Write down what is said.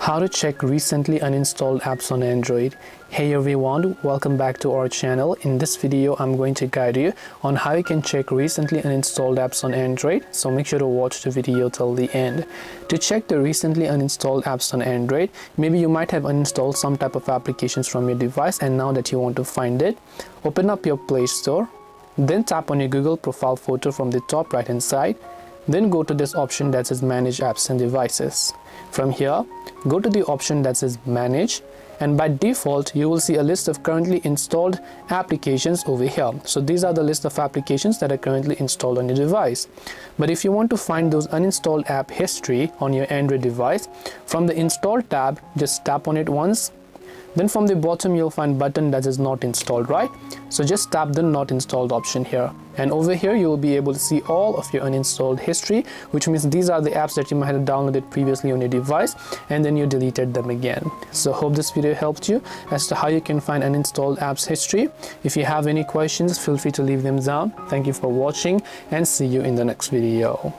How to check recently uninstalled apps on Android. Hey everyone, welcome back to our channel. In this video I'm going to guide you on how you can check recently uninstalled apps on Android, so make sure to watch the video till the end. To check the recently uninstalled apps on Android, maybe you might have uninstalled some type of applications from your device, and now that you want to find it, open up your Play Store, then tap on your Google profile photo from the top right hand side. Then go to this option that says Manage Apps and Devices. From here, go to the option that says Manage, and by default you will see a list of currently installed applications over here. So these are the list of applications that are currently installed on your device. But if you want to find those uninstalled app history on your Android device, from the Install tab, just tap on it once. Then from the bottom you'll find button that is not installed, right? So just tap the not installed option here, and over here you will be able to see all of your uninstalled history, which means these are the apps that you might have downloaded previously on your device and then you deleted them again. So hope this video helped you as to how you can find uninstalled apps history. If you have any questions, feel free to leave them down. Thank you for watching and see you in the next video.